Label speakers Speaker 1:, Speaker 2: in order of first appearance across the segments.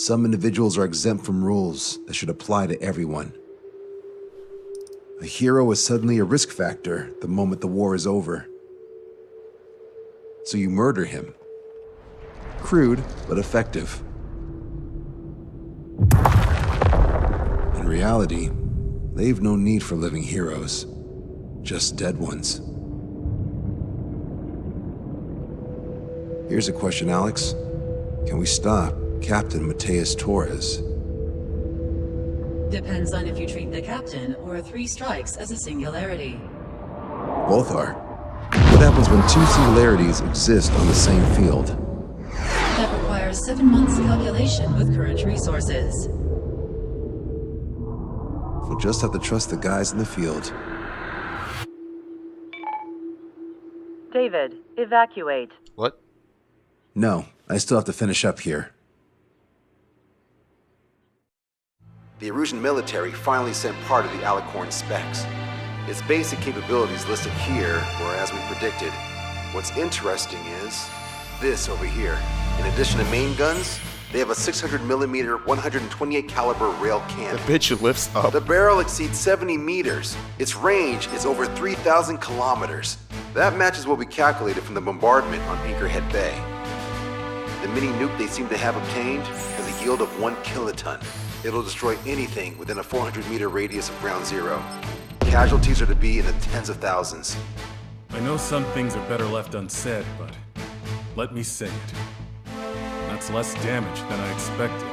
Speaker 1: Some individuals are exempt from rules that should apply to everyone. A hero is suddenly a risk factor the moment the war is over. So you murder him. Crude, but effective. In reality, they've no need for living heroes, just dead ones. Here's a question, Alex. Can we stop Captain Mateus Torres?
Speaker 2: Depends on if you treat the captain or 3 strikes as a singularity.
Speaker 1: Both are. What happens when 2 singularities exist on the same field?
Speaker 2: That requires 7 months calculation with current resources.
Speaker 1: We'll just have to trust the guys in the field.
Speaker 3: David, evacuate.
Speaker 4: What?
Speaker 1: No, I still have to finish up here. The Erusian military finally sent part of the Alicorn specs. Its basic capabilities listed here were as we predicted. What's interesting is this over here. In addition to main guns, they have a 600mm 128 caliber rail cannon.
Speaker 4: The bitch lifts up.
Speaker 1: The barrel exceeds 70 meters. Its range is over 3,000 kilometers. That matches what we calculated from the bombardment on Anchorhead Bay. The mini nuke they seem to have obtained has a yield of 1 kiloton. It'll destroy anything within a 400-meter radius of ground zero. Casualties are to be in the tens of thousands.
Speaker 5: I know some things are better left unsaid, but let me say it. That's less damage than I expected.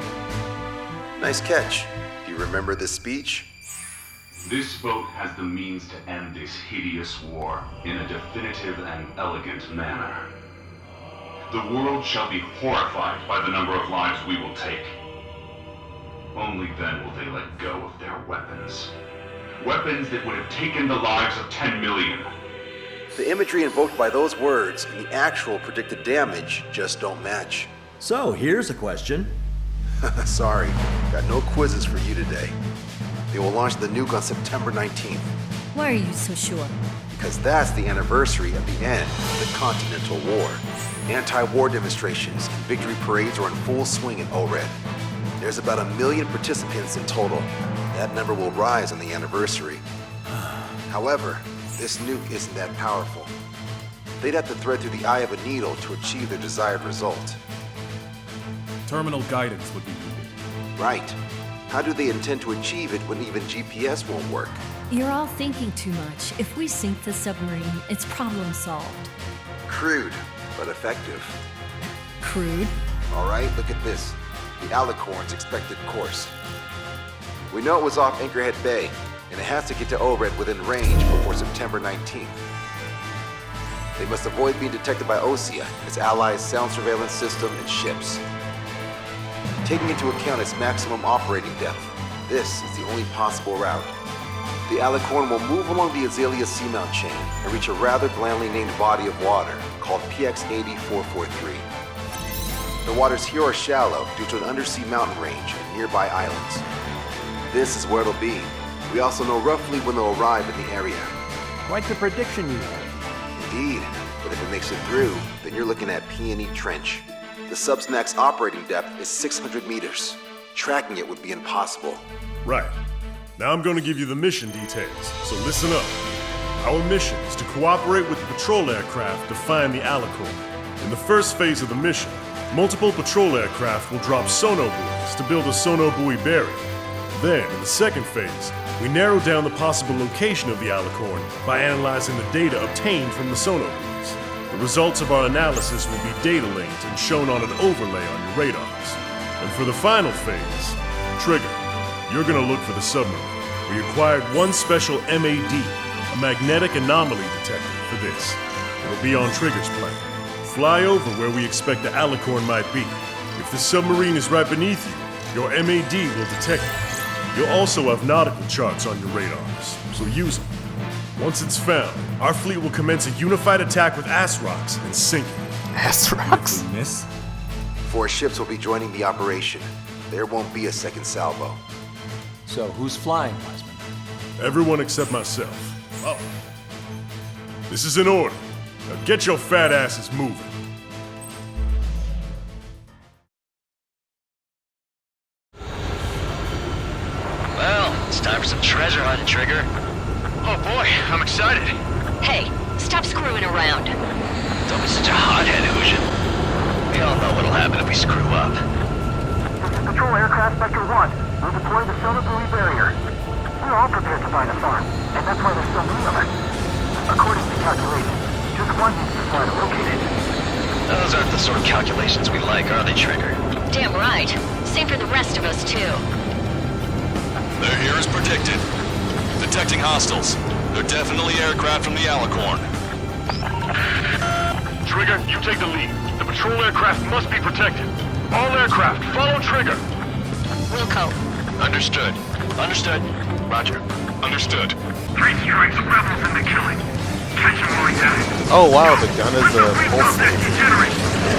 Speaker 1: Nice catch. Do you remember this speech?
Speaker 6: This vote has the means to end this hideous war in a definitive and elegant manner. The world shall be horrified by the number of lives we will take. Only then will they let go of their weapons. Weapons that would have taken the lives of 10 million.
Speaker 1: The imagery invoked by those words and the actual predicted damage just don't match.
Speaker 7: So, here's a question.
Speaker 1: Sorry, got no quizzes for you today. They will launch the nuke on September 19th.
Speaker 8: Why are you so sure?
Speaker 1: Because that's the anniversary of the end of the Continental War. Anti-war demonstrations and victory parades are in full swing in ORED. There's about 1 million participants in total. That number will rise on the anniversary. However, this nuke isn't that powerful. They'd have to thread through the eye of a needle to achieve their desired result.
Speaker 5: Terminal guidance would be needed.
Speaker 1: Right. How do they intend to achieve it when even GPS won't work?
Speaker 8: You're all thinking too much. If we sink the submarine, it's problem solved.
Speaker 1: Crude, but effective.
Speaker 8: Crude?
Speaker 1: All right, look at this. The Alicorn's expected course. We know it was off Anchorhead Bay, and it has to get to ORED within range before September 19th. They must avoid being detected by OSEA, its allies' sound surveillance system, and ships. Taking into account its maximum operating depth, this is the only possible route. The Alicorn will move along the Azalea seamount chain and reach a rather blandly named body of water called PX-80443. The waters here are shallow due to an undersea mountain range and nearby islands. This is where it'll be. We also know roughly when they'll arrive in the area.
Speaker 7: Quite the prediction you have.
Speaker 1: Indeed, but if it makes it through, then you're looking at Peony Trench. The Subsnac's operating depth is 600 meters. Tracking it would be impossible.
Speaker 9: Right. Now I'm going to give you the mission details, so listen up. Our mission is to cooperate with the patrol aircraft to find the Alicorn. In the first phase of the mission, multiple patrol aircraft will drop sono buoys to build a sono buoy barrier. Then, in the second phase, we narrow down the possible location of the Alicorn by analyzing the data obtained from the sono buoys. The results of our analysis will be data linked and shown on an overlay on your radars. And for the final phase, Trigger, you're gonna look for the submarine. We acquired one special MAD, a magnetic anomaly detector, for this. It'll be on Trigger's plane. Fly over where we expect the Alicorn might be. If the submarine is right beneath you, your MAD will detect it. You'll also have nautical charts on your radars, so use them. Once it's found, our fleet will commence a unified attack with ass rocks and sink it.
Speaker 4: Ass rocks.
Speaker 5: If we miss,
Speaker 1: 4 ships will be joining the operation. There won't be a second salvo.
Speaker 7: So, who's flying, Wiseman?
Speaker 9: Everyone except myself. Oh. This is an order. Now get your fat asses moving.
Speaker 4: I'm excited.
Speaker 8: Hey, stop screwing around.
Speaker 4: Don't be such a hothead, Ocean. We all know what'll happen if we screw up.
Speaker 10: This is Patrol Aircraft Sector 1. We'll deploy the sonar buoy barrier. We're all prepared to find a farm, and that's why there's so many of us. According to calculations, just one needs to fly to locate it.
Speaker 4: Those aren't the sort of calculations we like, are they, Trigger?
Speaker 8: Damn right. Same for the rest of us, too.
Speaker 11: They're here as predicted. Detecting hostiles. They're definitely aircraft from the Alicorn.
Speaker 9: Trigger, you take the lead. The patrol aircraft must be protected. All aircraft, follow Trigger.
Speaker 8: Wilco.
Speaker 4: Understood. Understood. Roger.
Speaker 11: Understood.
Speaker 10: 3 strikes, rebels in the killing. Catch him while he's at it.
Speaker 12: Oh wow, the gun is a pulse.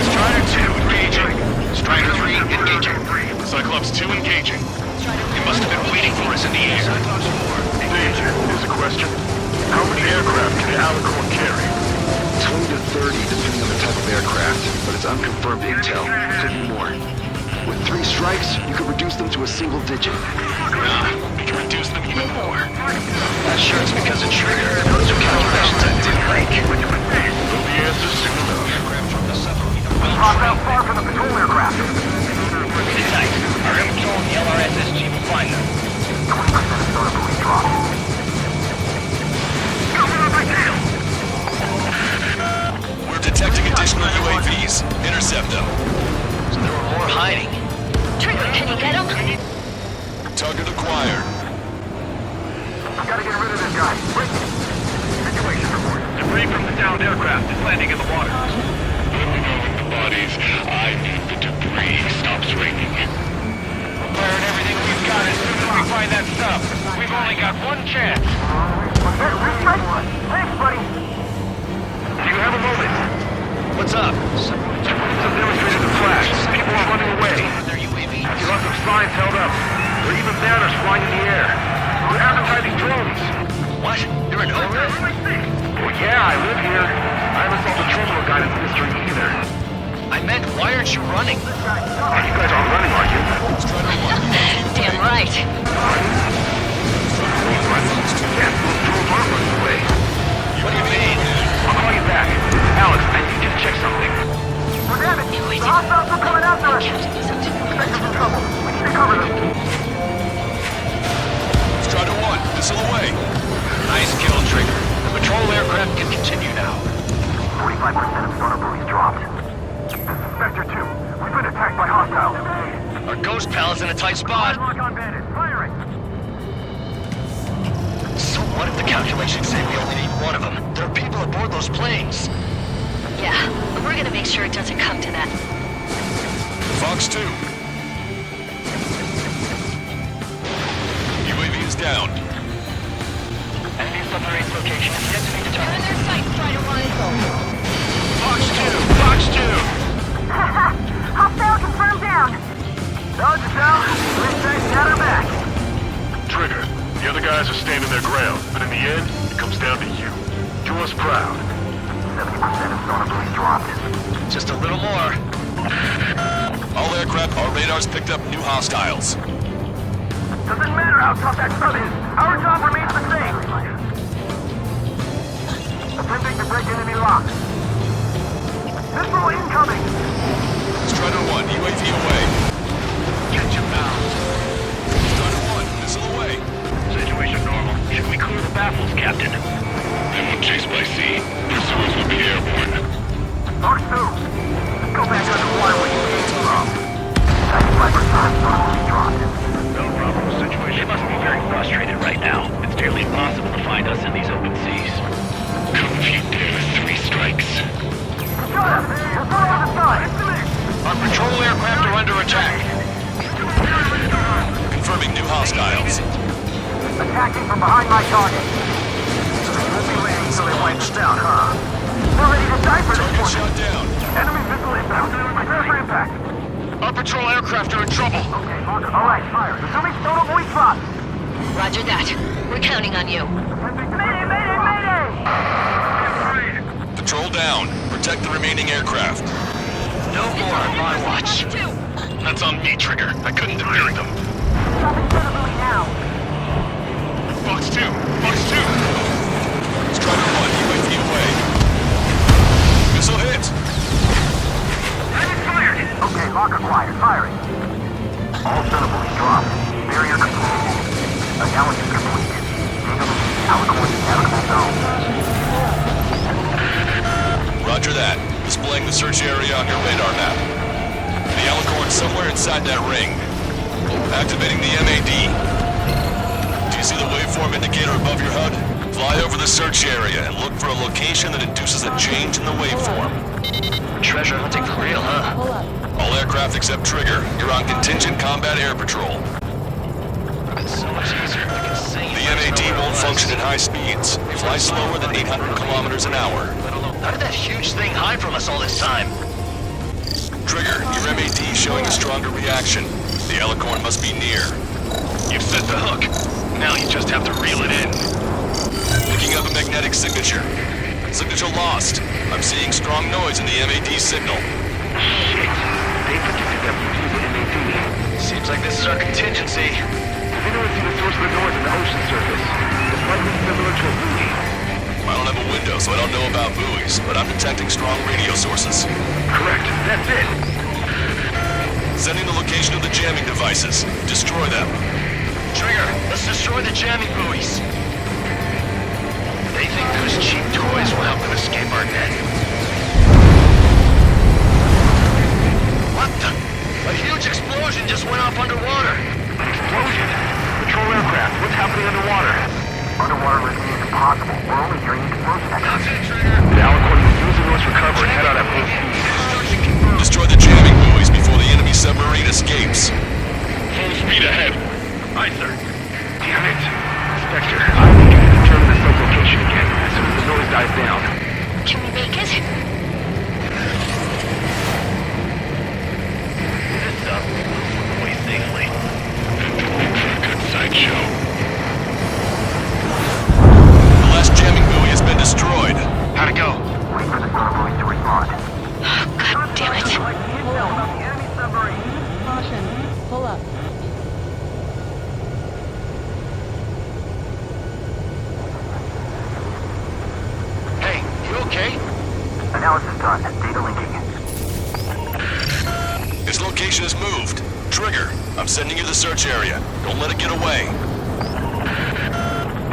Speaker 4: Strider 2 engaging. Strider 3 engaging.
Speaker 9: Cyclops 2 engaging.
Speaker 4: They must have been waiting for us in the air. Cyclops 4
Speaker 9: Dave, here's a question. How many aircraft can the Alicorn carry?
Speaker 1: 20 to 30, depending on the type of aircraft, but it's unconfirmed intel. Could be more. With 3 strikes, you could reduce them to a single digit.
Speaker 4: Nah, we can reduce them even more. Not sure it's because of Trigger. Those are calculations I didn't like.
Speaker 9: Know the answer soon enough.
Speaker 10: Hop out far from the patrol aircraft.
Speaker 4: Sit tight. Our M-Patrol and the LRSSG will find them.
Speaker 10: 20% of sonar buoy dropped. Cover up my tail!
Speaker 11: We're detecting additional UAVs. Intercept them.
Speaker 4: So there were more hiding.
Speaker 8: Trigger, can you get him?
Speaker 11: Target acquired.
Speaker 10: Gotta get rid of this guy. Quick! Situation report.
Speaker 9: Debris from the downed aircraft is landing in the water.
Speaker 6: Bodies, I need the debris stops raining.
Speaker 4: Firing everything we've got as soon as we find that stuff. We've only got one chance.
Speaker 10: Thanks, buddy.
Speaker 9: Do you have a moment?
Speaker 4: What's up?
Speaker 9: Some demonstrated the flash. People are running away.
Speaker 4: Their UAVs.
Speaker 9: You lots of signs held up. There are even banners flying in the air. We're advertising drones.
Speaker 4: What? You're an ogre?
Speaker 9: Well, yeah, I live here. I haven't solved the terminal guidance mystery either.
Speaker 4: I meant, why aren't you running?
Speaker 9: You guys aren't running, are you?
Speaker 8: Damn right.
Speaker 9: Yeah, those drones aren't running away.
Speaker 4: What do you mean?
Speaker 9: I'll call you back. Alex, I need you to check something.
Speaker 10: We're damaged. The hostiles are coming after us. Expect some trouble. We need to cover them.
Speaker 11: Strider 1, missile away.
Speaker 4: Nice kill, Trigger. The patrol aircraft can continue now.
Speaker 10: 45% of sonar buoys dropped. This is Sector 2. We've been attacked by hostiles.
Speaker 4: Our ghost pal is in a tight spot.
Speaker 10: Lock on bandits. Firing.
Speaker 4: So what if the calculations say we only need one of them? There are people aboard those planes.
Speaker 8: Yeah, but we're gonna make sure it doesn't come to that.
Speaker 11: Fox 2. UAV is down.
Speaker 4: Enemy submarine's location is yet to be
Speaker 8: You're in
Speaker 4: determined.
Speaker 8: their sights, Strider 1.
Speaker 4: Fox 2! Fox 2!
Speaker 10: Hostile confirmed down. Dodge us out. Let's got her back.
Speaker 9: Trigger, the other guys are standing their ground, but in the end, it comes down to you. Do us proud.
Speaker 10: 70% of sonar buoys dropped.
Speaker 4: Just a little more.
Speaker 11: All aircraft, our radars picked up new hostiles.
Speaker 10: Doesn't matter how tough that sub is. Our job remains the same. Attempting to break enemy locks. Missile incoming.
Speaker 11: Strider 1, UAV away.
Speaker 4: Catch him now.
Speaker 11: Strider 1, missile away.
Speaker 4: Situation normal. Should we clear the baffles, Captain?
Speaker 6: They were chased by sea. Pursuers will be airborne.
Speaker 10: Fox 2. Let's go back underwater when you came from. 95% of sonar buoys dropped.
Speaker 4: No problem. Situation. They must be very frustrated right now. It's nearly impossible to find us in these open seas.
Speaker 6: Come if you dare, 3 strikes.
Speaker 10: Got him. We're going on the side.
Speaker 4: Our patrol aircraft are under attack.
Speaker 11: Confirming new hostiles.
Speaker 10: Attacking from behind my target. We'll be waiting until it wipes down, huh? We're ready to die for this
Speaker 11: Target
Speaker 10: one.
Speaker 11: shot down.
Speaker 10: Enemy missile inbound. Prepare for impact.
Speaker 9: Our patrol aircraft are in trouble.
Speaker 10: Okay, all right, fire. Assuming sonar buoy drops.
Speaker 8: Roger that. We're counting on you.
Speaker 10: Mayday, mayday, mayday!
Speaker 11: Patrol down. Protect the remaining aircraft.
Speaker 4: No more on my watch.
Speaker 9: That's on me, Trigger. I couldn't defeat them.
Speaker 10: Dropping sonar buoy now.
Speaker 9: Fox 2! Fox 2!
Speaker 11: the search area on your radar map. The Alicorn's somewhere inside that ring. Activating the MAD. Do you see the waveform indicator above your HUD? Fly over the search area and look for a location that induces a change in the waveform.
Speaker 4: Treasure hunting for real, huh?
Speaker 11: All aircraft except Trigger, you're on contingent combat air patrol.
Speaker 4: It's so much easier if I can sing.
Speaker 11: The MAD won't function at high speeds. Fly slower than 800 kilometers an hour.
Speaker 4: How did that huge thing hide from us all this time?
Speaker 11: Trigger, your MAD showing a stronger reaction. The Alicorn must be near.
Speaker 4: You've set the hook. Now you just have to reel it in.
Speaker 11: Picking up a magnetic signature. Signature lost. I'm seeing strong noise in the MAD signal.
Speaker 10: Shit. They predicted that we use the MAD.
Speaker 4: Seems like this is our contingency.
Speaker 10: They don't see the source of the noise in the ocean surface. It's likely similar to a buoy.
Speaker 11: I don't have a window, so I don't know about buoys, but I'm detecting strong radio sources.
Speaker 10: Correct. That's it.
Speaker 11: Sending the location of the jamming devices. Destroy them.
Speaker 4: Trigger, let's destroy the jamming buoys. They think those cheap toys will help them escape our net. What the? A huge explosion just went off underwater.
Speaker 10: An explosion? Patrol aircraft. What's happening underwater? Underwater listening is impossible. We're only hearing explosion echoes.
Speaker 4: That's it, Trigger.
Speaker 10: The Alicorn will use the noise recover and head out at full speed.
Speaker 11: Destroy the jamming buoys before the enemy submarine escapes.
Speaker 4: Full speed ahead. Aye, sir.
Speaker 10: Damn it. Inspector, I think I can determine the sublocation again as soon as the noise dies down.
Speaker 8: Can we make it?
Speaker 4: This stuff way safely. Good sideshow.
Speaker 11: The last jamming buoy has been destroyed.
Speaker 4: How'd it go?
Speaker 10: Wait for the sonar buoys to respond.
Speaker 8: God damn it.
Speaker 3: Caution. Pull up.
Speaker 4: Hey, you okay?
Speaker 10: Analysis done. Data linking.
Speaker 11: Its location is moved. Trigger, I'm sending you to the search area. Don't let it get away.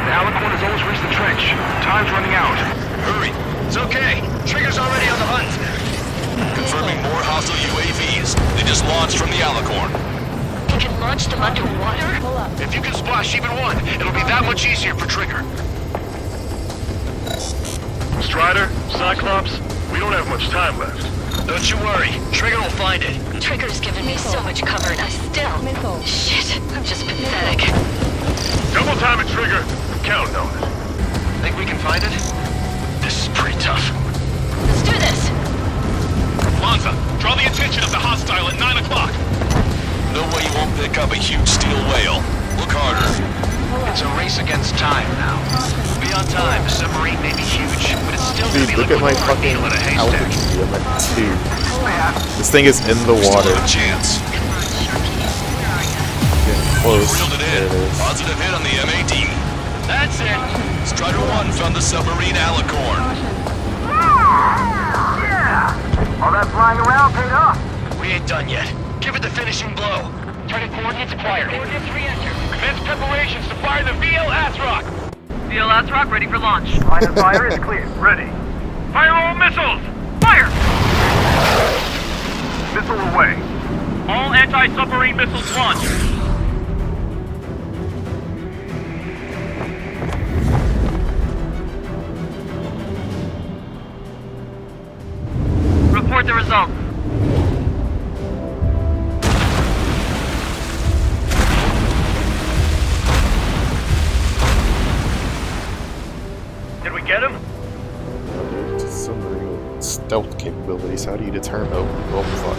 Speaker 10: The Alicorn has almost reached the trench. Time's running out.
Speaker 11: Hurry.
Speaker 4: It's okay. Trigger's already on the hunt.
Speaker 11: Confirming more hostile UAVs. They just launched from the Alicorn.
Speaker 8: We can launch them underwater?
Speaker 3: Pull up.
Speaker 4: If you can splash even one, it'll be that much easier for Trigger.
Speaker 9: Strider, Cyclops, we don't have much time left.
Speaker 4: Don't you worry. Trigger will find it.
Speaker 8: Trigger's given me so much cover and I still...
Speaker 3: Missile.
Speaker 8: Shit, I'm just pathetic.
Speaker 9: Double time it, Trigger. Count on it.
Speaker 4: Think we can find it? This is pretty tough.
Speaker 8: Let's do this!
Speaker 11: Lanza, draw the attention of the hostile at 9 o'clock. No way you won't pick up a huge steel whale. Look harder.
Speaker 4: It's a race against time now. Be on time. The submarine may be huge, but it's still
Speaker 12: Dude,
Speaker 4: gonna be
Speaker 12: look at my
Speaker 4: looking like a
Speaker 12: fucking
Speaker 4: needle in a haystack.
Speaker 12: altitude. I'm at 2. This thing is in the
Speaker 11: Still
Speaker 12: water.
Speaker 11: have a chance.
Speaker 12: Getting close.
Speaker 11: Reeled it
Speaker 12: There
Speaker 11: in.
Speaker 12: it is.
Speaker 11: Positive hit on the MAD.
Speaker 4: That's it.
Speaker 11: Strider 1 found the submarine Alicorn.
Speaker 10: Yeah! All that flying around paid off.
Speaker 4: We ain't done yet. Give it the finishing blow. Target coordinates acquired. Coordinates re-enter.
Speaker 10: Commence preparations to fire the VL Asrock.
Speaker 3: VL Asrock ready for launch.
Speaker 10: Line of fire is clear. Ready. Fire all missiles! Fire! Missile away.
Speaker 3: All anti-submarine missiles launched. Report the results.
Speaker 10: Did we get him?
Speaker 12: Submarine stealth capabilities. How do you determine? Oh, fuck.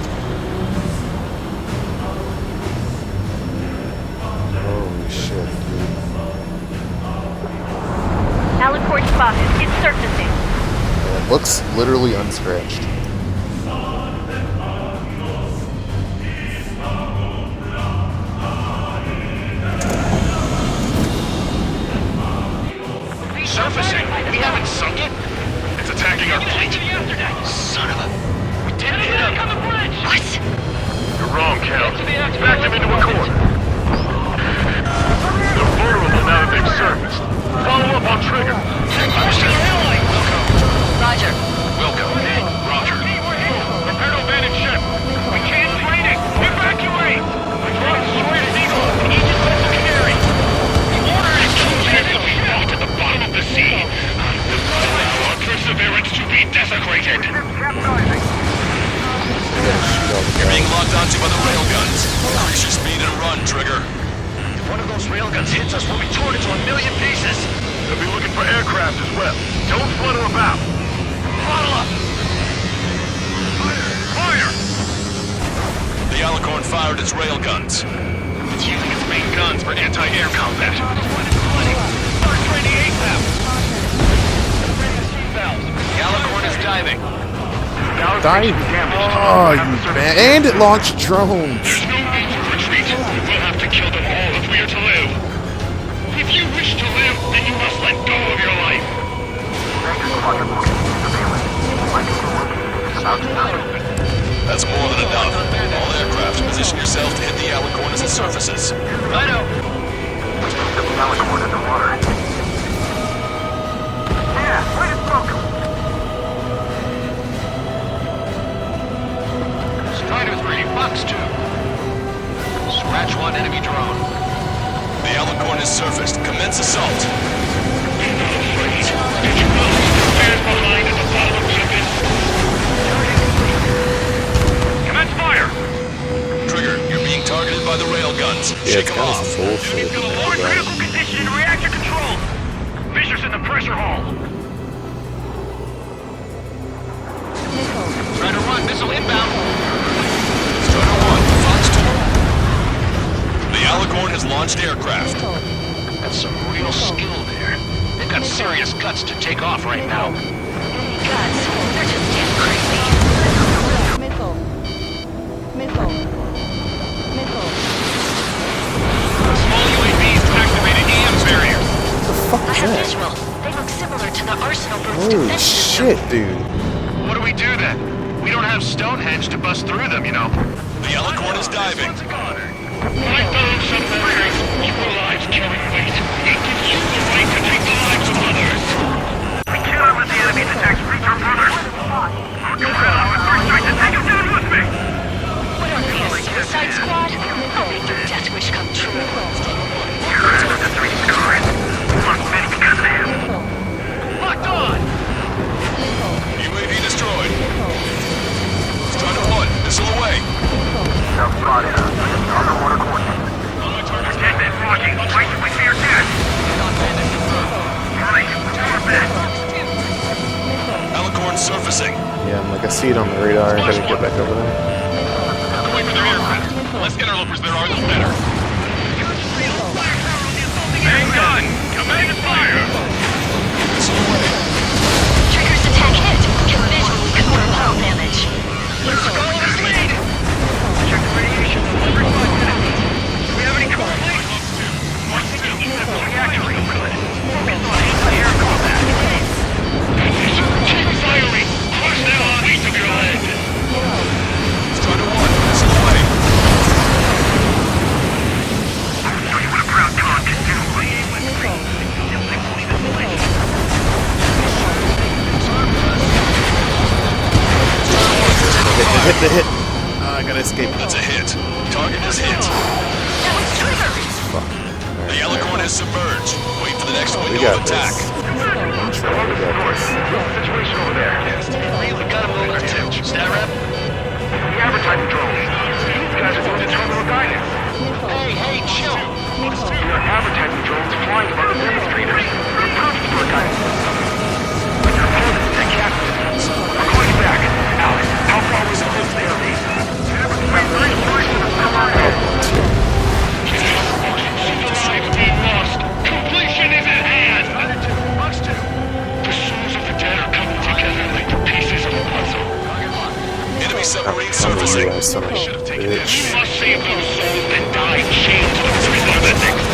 Speaker 12: Holy shit, dude.
Speaker 8: Alicorn spotted. It's surfacing.
Speaker 12: It looks literally unscratched.
Speaker 4: Surfacing? We haven't sunk it?
Speaker 9: It's attacking our fleet.
Speaker 4: Son of a... We didn't hit him.
Speaker 8: What?
Speaker 9: You're wrong, Cal. Back them into a corner. They're vulnerable now that they've surfaced. Follow up on Trigger.
Speaker 4: Understood. Wilco.
Speaker 8: Roger.
Speaker 4: Wilco. Roger. desecrated.
Speaker 11: You're being locked onto by the railguns. Increase your speed and run, Trigger.
Speaker 4: If one of those railguns hits us, we'll be torn into a million pieces.
Speaker 9: They'll be looking for aircraft as well. Don't flutter about.
Speaker 4: Throttle up! Fire!
Speaker 11: The Alicorn fired its railguns.
Speaker 4: It's using its main guns for anti-air combat. Start training ASAP! The Alicorn is diving.
Speaker 12: Dive. Oh, you man. And it launched drones.
Speaker 4: There's no need for retreat. We'll have to kill them all if we are to live. If you wish to live, then you must let go of your life.
Speaker 11: That's more than enough. All aircraft, position yourself to hit the Alicorn as it surfaces.
Speaker 4: Righto.
Speaker 10: The Alicorn in the water. Yeah, way to smoke him.
Speaker 4: Strider 3, Fox 2. Scratch 1 enemy drone.
Speaker 11: The Alicorn is surfaced. Commence assault.
Speaker 4: Did you know who's behind at the bottom of Olympus? Commence fire!
Speaker 11: Trigger, you're being targeted by the railguns.
Speaker 12: Yeah,
Speaker 11: Shake
Speaker 12: it's
Speaker 11: them
Speaker 12: kind
Speaker 11: off.
Speaker 12: of bullshit.
Speaker 4: Lower critical condition in reactor control. Fisher's in the pressure hull. Strider 1, missile inbound.
Speaker 11: Strider 1, Fox 2. The Alicorn has launched aircraft.
Speaker 4: That's some real skill there. They've got serious guts to take off right now.
Speaker 8: Guts, they're just damn crazy. Missile. Missile. Missile.
Speaker 4: Small UAVs activated EM barrier.
Speaker 12: What the fuck
Speaker 8: I
Speaker 12: is
Speaker 8: have
Speaker 12: that?
Speaker 8: visual. They look similar to the Arsenal Group's
Speaker 12: Holy
Speaker 8: defense system.
Speaker 12: shit, dude.
Speaker 4: What do we do then? We don't have Stonehenge to bust through them, you know.
Speaker 11: The Alicorn is diving.
Speaker 4: My fellow submariners, your lives carry weight. It gives you the right to take the lives of others. We cannot let the enemy's attacks reach our brothers. I'll come out with first strike to take him down with me.
Speaker 8: What are they, a suicide squad? I'll make your death wish come true.
Speaker 4: The 3 scars. We lost many because of him. Locked on!
Speaker 11: UAV destroyed. Strider 1, missile away.
Speaker 10: Self-spotted. Underwater coordinates.
Speaker 4: Take that, Rocky. Wait till we see your death. Right, do our best.
Speaker 11: Alicorn surfacing.
Speaker 12: Yeah, I'm like, I see it on the radar. I gotta get back over there.
Speaker 4: Wait for their aircraft. The less interlopers there are, the better. Main gun! Command fire!
Speaker 11: Missile away.
Speaker 8: Trigger's attack hit. Can visually cover hull damage.
Speaker 4: Let's follow this lead! Check the radiation on every 5 minutes. Do we have any cover, please? One signal, reactor is good. Focus on anti-air combat. Keep firing! Push them on each of your legs!
Speaker 11: Strider 1, missile away.
Speaker 4: I'll show you what a proud con can do. Simply believe this place.
Speaker 12: Hit the hit. I gotta escape.
Speaker 11: That's a hit. Target is hit.
Speaker 8: That was Trigger.
Speaker 12: Fuck.
Speaker 11: The Alicorn is submerged. Wait for the next
Speaker 12: We
Speaker 11: window
Speaker 12: got
Speaker 11: of attack.
Speaker 12: this. I'm sure we got this.
Speaker 4: Situation over there. We got a moment or two. Stat rep? The advertising drones. These guys are going to terminal guidance. Hey, chill. We are advertising drones flying above the demonstrators. They're perfect for guidance. But your opponents take captain. We're calling you back. Alex, how far was the close to air base? Completion is at hand! The souls of the dead are coming together like the pieces of a puzzle.
Speaker 11: Enemy submarine
Speaker 12: Come on,
Speaker 11: surfacing.
Speaker 12: you guys, son of a bitch.
Speaker 4: You must save those souls and die chained to the prison of ethics.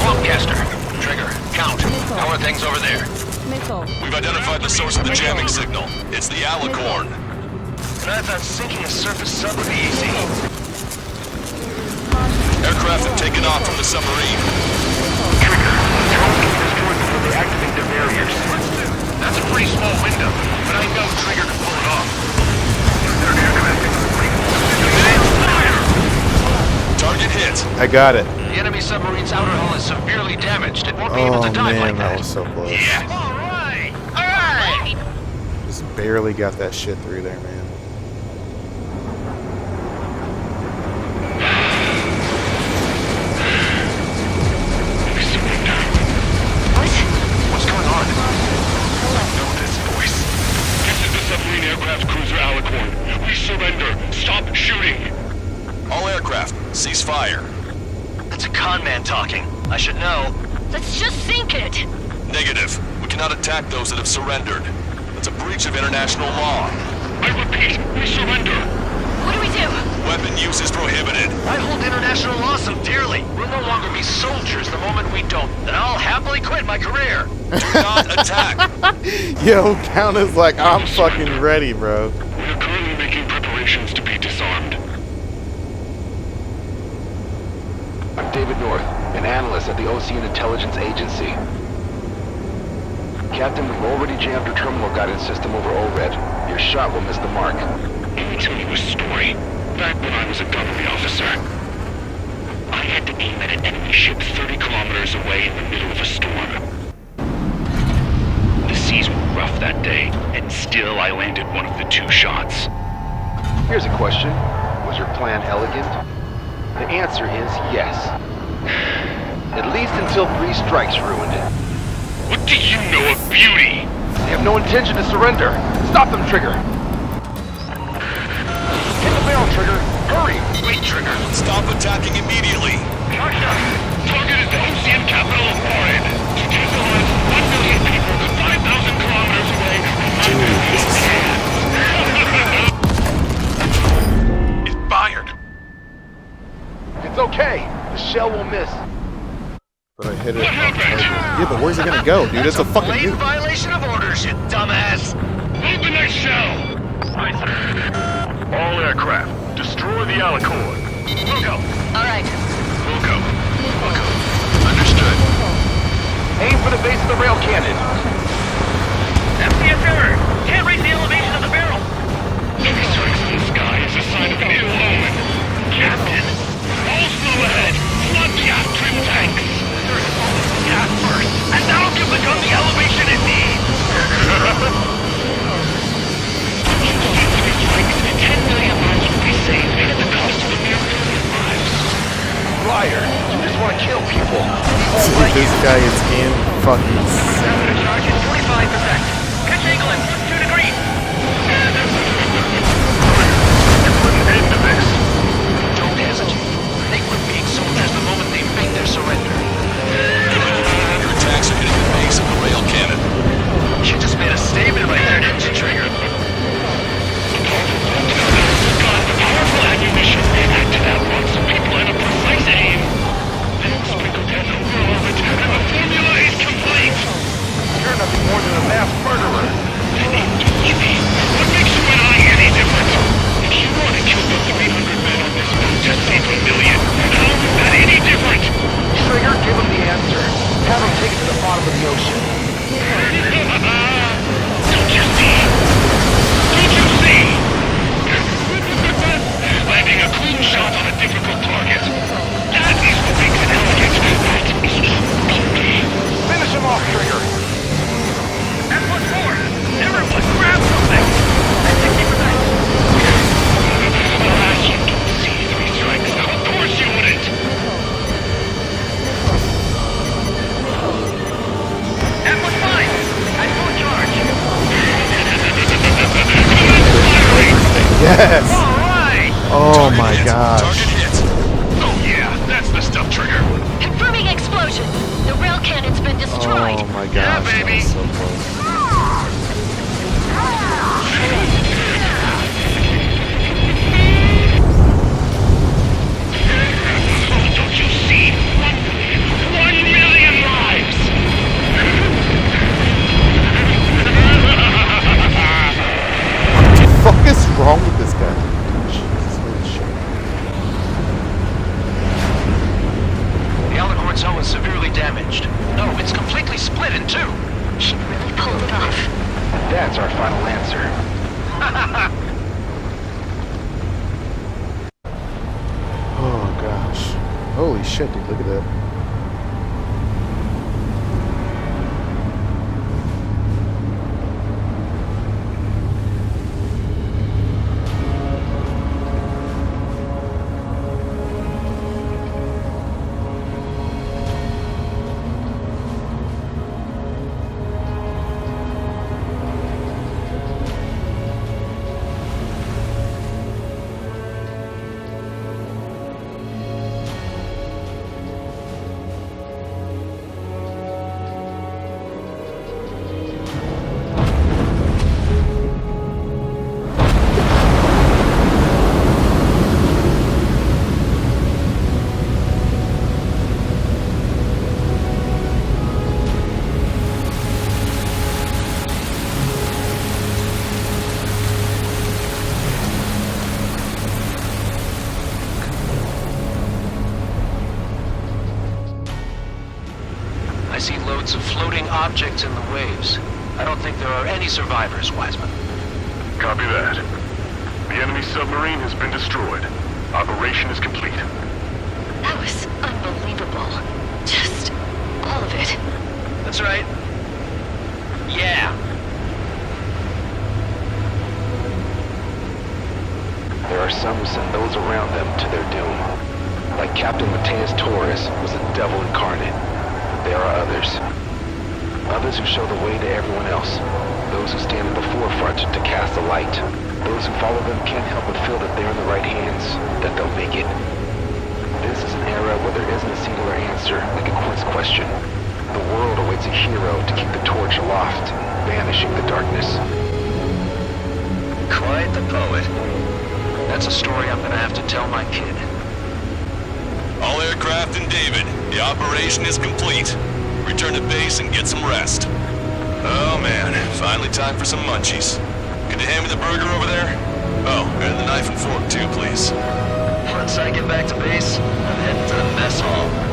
Speaker 4: Longcaster, Trigger, Count, how are things over there?
Speaker 8: Missile.
Speaker 11: We've identified the source of the jamming signal. It's the Alicorn.
Speaker 4: I thought sinking a surface sub would be easy.
Speaker 11: Aircraft have taken off from the submarine.
Speaker 4: Trigger, drones can be destroyed before they activate their barriers. That's a pretty small window, but I know Trigger can pull it off.
Speaker 11: Target hit.
Speaker 12: I got it.
Speaker 4: The enemy submarine's outer hull is severely damaged. It won't be able
Speaker 12: Oh
Speaker 4: to dive
Speaker 12: man,
Speaker 4: like
Speaker 12: that
Speaker 4: that.
Speaker 12: was so close.
Speaker 4: Yeah. All right.
Speaker 12: Just barely got that shit through there, man.
Speaker 4: What's going on? I know this voice. This is the submarine aircraft cruiser Alicorn. We surrender. Stop shooting.
Speaker 11: All aircraft, cease fire.
Speaker 4: That's a con man talking. I should know.
Speaker 8: Let's just sink it.
Speaker 11: Negative. We cannot attack those that have surrendered. That's a breach of international law.
Speaker 4: I repeat, we surrender.
Speaker 8: What do we do?
Speaker 11: Weapon use is prohibited.
Speaker 4: I hold international law so dearly. We'll no longer be soldiers the moment we don't. Then I'll happily quit my career.
Speaker 11: Do not attack.
Speaker 12: Yo, Count is like, I'm fucking ready, bro.
Speaker 4: We are currently making preparations to be disarmed.
Speaker 1: I'm David North, an analyst at the Ocean Intelligence Agency. Captain, we've already jammed your terminal guidance system over ORED. Your shot will miss the mark.
Speaker 4: Let me tell you a story. Back when I was a government officer, I had to aim at an enemy ship 30 kilometers away in the middle of a storm. The seas were rough that day, and still I landed one of the 2 shots.
Speaker 1: Here's a question. Was your plan elegant? The answer is yes. At least until 3 strikes ruined it.
Speaker 4: What do you know of beauty?
Speaker 1: They have no intention to surrender. Stop them, Trigger. Hit the barrel, Trigger. Hurry!
Speaker 4: Wait, Trigger.
Speaker 11: Stop attacking immediately.
Speaker 4: Russia! Target is the ocean capital of Orid. Neutralize 1 million people 5,000 kilometers away. It fired.
Speaker 1: It's okay. The shell will miss.
Speaker 12: But I hit it. Yeah, but where's it gonna go, dude? It's a fucking
Speaker 4: blatant
Speaker 12: nuke.
Speaker 4: violation of orders, you dumbass. Open that shell. Aye, sir. All aircraft, destroy the Alicorn. We'll go.
Speaker 8: All right.
Speaker 4: We'll go. We'll go. Understood.
Speaker 1: Aim for the base of the rail cannon.
Speaker 3: MCS error. Can't raise the elevation of the barrel.
Speaker 4: Three strikes in the sky is a sign of an ill omen. Captain, all slow ahead. Flood the aft trim tanks. Gas first, and that'll give the gun the elevation it needs. 3 strikes, 10 million lives will be saved at the cost of a mere million lives.
Speaker 1: Liar. You just want to kill people.
Speaker 12: Dude, this guy is in fucking.
Speaker 3: Charge is 45%. Pitch angle at 2 degrees.
Speaker 4: It wouldn't end to this.
Speaker 10: Don't hesitate. They quit being soldiers the moment they make their surrender.
Speaker 11: Your attacks are hitting the base of the rail cannon.
Speaker 10: You just made a statement right there, didn't you, Trigger?
Speaker 4: Powerful ammunition acted at once. People in a precise aim. Then sprinkled that over all of it, and the formula is complete.
Speaker 1: You're nothing more than a mass murderer.
Speaker 4: What makes you and I any different? If you want to kill the 300 men on this boat to save a million, how is that any different?
Speaker 1: Trigger, give him the answer. Have him take it to the bottom of the ocean.
Speaker 4: Don't you see? Don't you see? Landing a clean shot on a difficult target. That is what makes it elegant. That is beauty.
Speaker 1: Finish him off, Trigger.
Speaker 3: And what's more, everyone grab something. At 60%.
Speaker 4: Alas, you don't see 3 strikes. Of course you wouldn't.
Speaker 3: And what's fine. At full charge.
Speaker 12: Yes.
Speaker 4: All right.
Speaker 12: Oh my
Speaker 11: Target
Speaker 12: gosh.
Speaker 11: hit.
Speaker 4: Oh yeah, that's the stuff, Trigger.
Speaker 8: Confirming explosion. The rail cannon's been destroyed.
Speaker 12: Oh my gosh.
Speaker 4: Yeah,
Speaker 12: that
Speaker 4: baby.
Speaker 12: was so close.
Speaker 4: Don't you see? 1 million lives.
Speaker 12: What the fuck is wrong with this guy? Jesus, holy shit.
Speaker 10: The Alicorn's hull is severely damaged. No, it's completely split in 2.
Speaker 8: She really pulled it off.
Speaker 1: That's our final answer.
Speaker 12: Oh gosh. Holy shit, dude, look at that.
Speaker 10: objects in the waves. I don't think there are any survivors, Wiseman.
Speaker 9: Copy that. The enemy submarine has been destroyed. Operation is complete.
Speaker 8: That was unbelievable. Just all of it.
Speaker 10: That's right. Yeah.
Speaker 13: There are some who send those around them to their doom. Like Captain Mateus Torres was a devil incarnate. There are others. Others who show the way to everyone else. Those who stand at the forefront to cast the light. Those who follow them can't help but feel that they're in the right hands, that they'll make it. This is an era where there isn't a singular answer, like a quiz question. The world awaits a hero to keep the torch aloft, banishing the darkness.
Speaker 10: Quite the poet. That's a story I'm gonna have to tell my kid.
Speaker 11: All aircraft in David, the operation is complete. Return to base and get some rest. Oh man, finally time for some munchies. Could you hand me the burger over there? Oh, and the knife and fork too, please.
Speaker 10: Once I get back to base, I'm heading to the mess hall.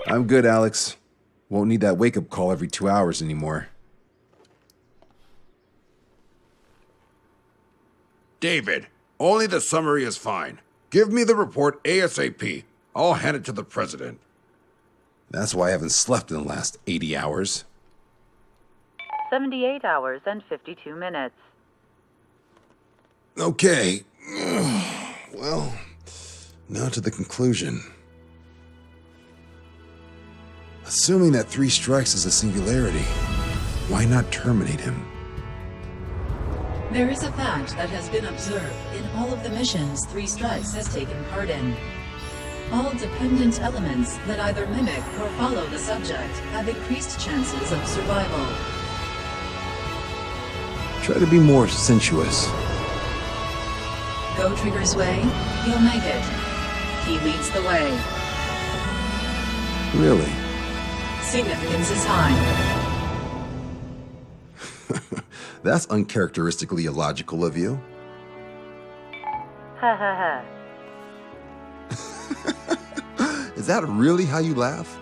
Speaker 1: I'm good, Alex. Won't need that wake-up call every 2 hours anymore.
Speaker 14: David, only the summary is fine. Give me the report ASAP. I'll hand it to the president.
Speaker 1: That's why I haven't slept in the last 80 hours.
Speaker 15: 78 hours and 52 minutes.
Speaker 1: Okay. Well, now to the conclusion. Assuming that 3 strikes is a singularity, why not terminate him?
Speaker 2: There is a fact that has been observed in all of the missions 3 Strikes has taken part in. All dependent elements that either mimic or follow the subject have increased chances of survival.
Speaker 1: Try to be more sensuous.
Speaker 2: Go Trigger's way, he'll make it. He leads the way.
Speaker 1: Really?
Speaker 2: Significance is high.
Speaker 1: That's uncharacteristically illogical of you.
Speaker 15: Ha ha ha.
Speaker 1: Is that really how you laugh?